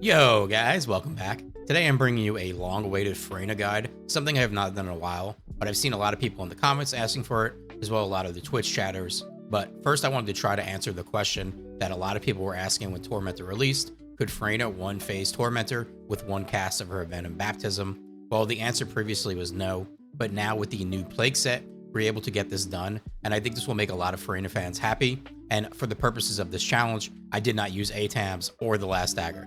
Yo guys, welcome back. Today I'm bringing you a long-awaited Freyna guide, something I have not done in a while, but I've seen a lot of people in the comments asking for it, as well as a lot of the Twitch chatters. But first I wanted to try to answer the question that a lot of people were asking when Tormentor released. Could Freyna one-phase Tormentor with one cast of her Venom baptism? Well, the answer previously was no, but now with the new Plague Set, we're able to get this done, and I think this will make a lot of Freyna fans happy. And for the purposes of this challenge, I did not use ATAMs or the Last Dagger.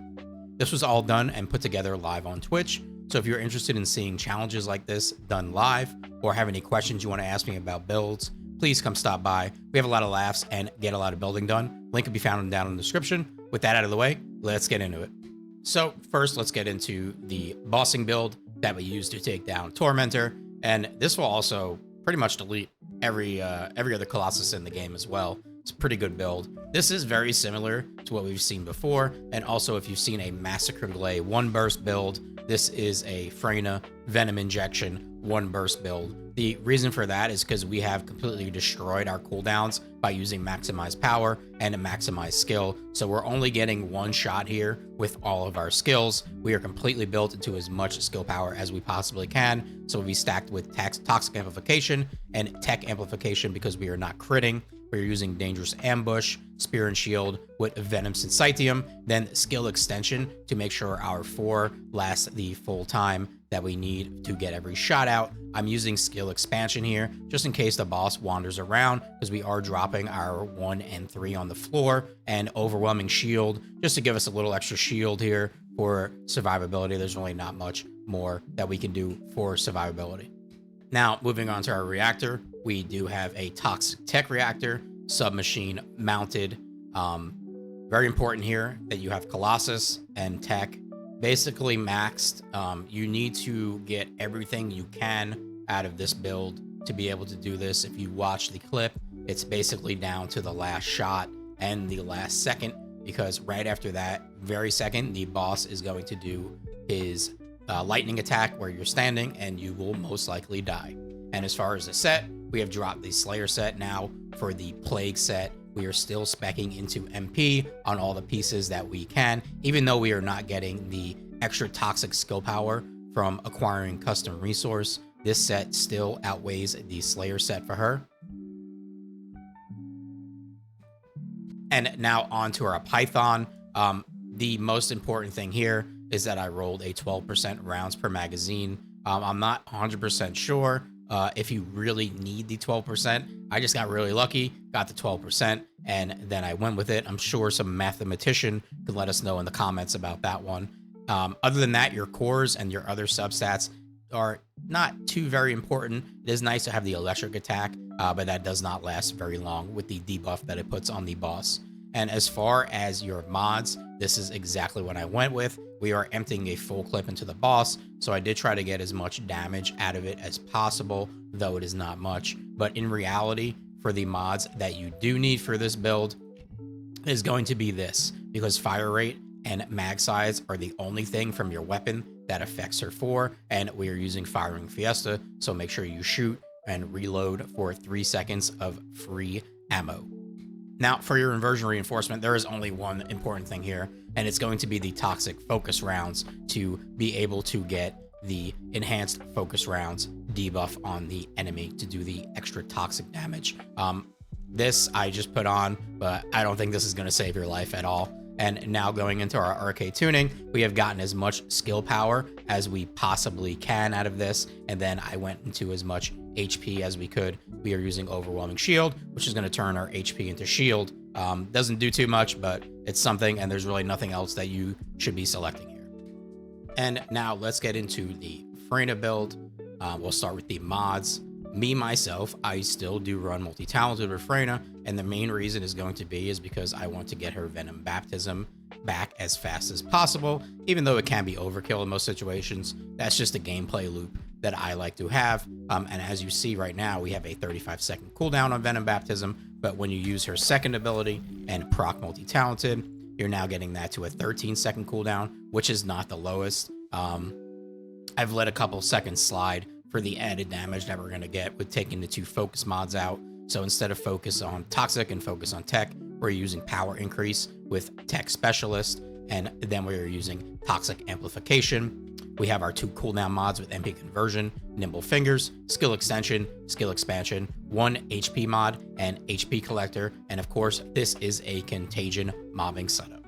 This was all done and put together live on Twitch, so if you're interested in seeing challenges like this done live, or have any questions you want to ask me about builds, please come stop by. We have a lot of laughs and get a lot of building done. Link will be found down in the description. With that out of the way, let's get into it. So first, let's get into the bossing build that we use to take down Tormentor, and this will also pretty much delete every other Colossus in the game as well. It's a pretty good build. This is very similar to what we've seen before, and also if you've seen a Massacre Glay one burst build, this is a Freyna Venom injection one burst build. The reason for that is because we have completely destroyed our cooldowns by using maximized power and a maximized skill, so we're only getting one shot here with all of our skills. We are completely built into as much skill power as we possibly can, so we'll be stacked with toxic amplification and tech amplification because we are not critting. We're using Dangerous Ambush, Spear and Shield with Venom Syncytium, then Skill Extension to make sure our 4 lasts the full time that we need to get every shot out. I'm using Skill Expansion here, just in case the boss wanders around, because we are dropping our 1 and 3 on the floor, and Overwhelming Shield, just to give us a little extra shield here for survivability. There's really not much more that we can do for survivability. Now, moving on to our reactor, we do have a Toxic Tech Reactor, submachine mounted. Very important here that you have Colossus and Tech basically maxed. You need to get everything you can out of this build to be able to do this. If you watch the clip, it's basically down to the last shot and the last second, because right after that very second, the boss is going to do his lightning attack where you're standing, and you will most likely die. And as far as the set, we have dropped the Slayer set now. For the Plague set, we are still speccing into MP on all the pieces that we can, even though we are not getting the extra toxic skill power from acquiring custom resource. This set still outweighs the Slayer set for her. And now on to our Python. The most important thing here is that I rolled a 12% rounds per magazine. I'm not 100% sure if you really need the 12%. I just got really lucky, got the 12%, and then I went with it. I'm sure some mathematician could let us know in the comments about that one. Other than that, your cores and your other substats are not too very important. It is nice to have the electric attack, but that does not last very long with the debuff that it puts on the boss. And as far as your mods, this is exactly what I went with. We are emptying a full clip into the boss, so I did try to get as much damage out of it as possible, though it is not much. But in reality, for the mods that you do need for this build is going to be this, because fire rate and mag size are the only thing from your weapon that affects her 4, and we are using Firing Fiesta, so make sure you shoot and reload for 3 seconds of free ammo. Now, for your inversion reinforcement, there is only one important thing here, and it's going to be the toxic focus rounds to be able to get the enhanced focus rounds debuff on the enemy to do the extra toxic damage. This I just put on, but I don't think this is going to save your life at all. And now going into our Arche tuning, we have gotten as much skill power as we possibly can out of this, and then I went into as much HP as we could. We are using Overwhelming Shield, which is going to turn our HP into shield. Doesn't do too much, but it's something, and there's really nothing else that you should be selecting here. And now let's get into the Freyna build. We'll start with the mods. Me, myself, I still do run multi-talented with Freyna, and the main reason is going to be is because I want to get her Venom baptism back as fast as possible, even though it can be overkill in most situations. That's just a gameplay loop that I like to have. And as you see right now, we have a 35-second cooldown on Venom baptism, but when you use her second ability and proc multi-talented, you're now getting that to a 13-second cooldown, which is not the lowest. I've let a couple seconds slide for the added damage that we're going to get with taking the 2 focus mods out. So instead of focus on toxic and focus on tech, we're using power increase with tech specialist, and then we are using Toxic Amplification. We have our 2 cooldown mods with MP Conversion, Nimble Fingers, Skill Extension, Skill Expansion, 1 HP mod, and HP Collector, and of course, this is a Contagion mobbing setup.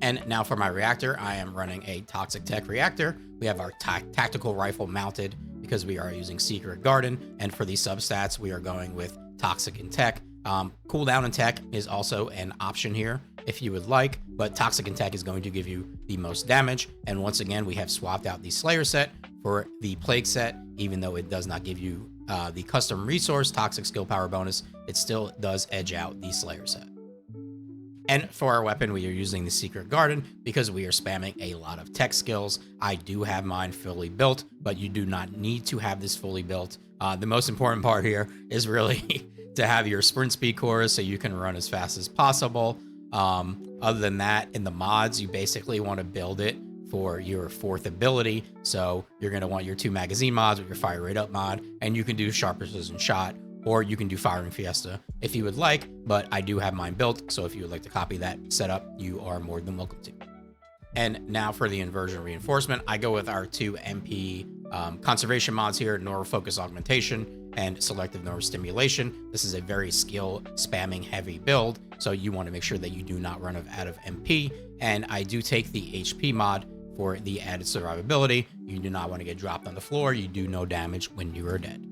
And now for my reactor, I am running a Toxic Tech reactor. We have our Tactical Rifle mounted because we are using Secret Garden, and for the substats, we are going with Toxic and Tech. Cooldown and Tech is also an option here if you would like, but Toxic and Tech is going to give you the most damage. And once again, we have swapped out the Slayer set for the Plague set. Even though it does not give you the custom resource Toxic skill power bonus, it still does edge out the Slayer set. And for our weapon, we are using the Secret Garden because we are spamming a lot of tech skills. I do have mine fully built, but you do not need to have this fully built. The most important part here is really to have your sprint speed chorus so you can run as fast as possible. Other than that, in the mods, you basically want to build it for your 4th ability. So you're going to want your 2 magazine mods with your fire rate up mod, and you can do sharp precision shot, or you can do firing fiesta if you would like, but I do have mine built. So if you would like to copy that setup, you are more than welcome to. And now for the inversion reinforcement, I go with our 2 MP conservation mods here, Neural Focus Augmentation and Selective Neurostimulation. This is a very skill spamming heavy build, so you want to make sure that you do not run out of MP. And I do take the HP mod for the added survivability. You do not want to get dropped on the floor. You do no damage when you are dead.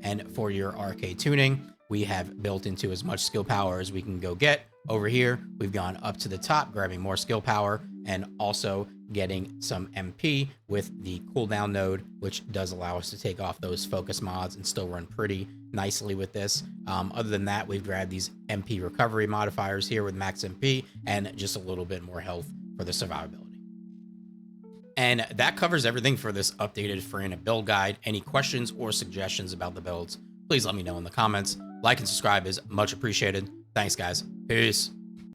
And for your Arche tuning, we have built into as much skill power as we can go get. Over here, we've gone up to the top, grabbing more skill power, and also getting some MP with the cooldown node, which does allow us to take off those focus mods and still run pretty nicely with this. Other than that, we've grabbed these MP recovery modifiers here with max MP and just a little bit more health for the survivability. And that covers everything for this updated Freyna build guide. Any questions or suggestions about the builds, please let me know in the comments. Like and subscribe is much appreciated. Thanks, guys. Peace.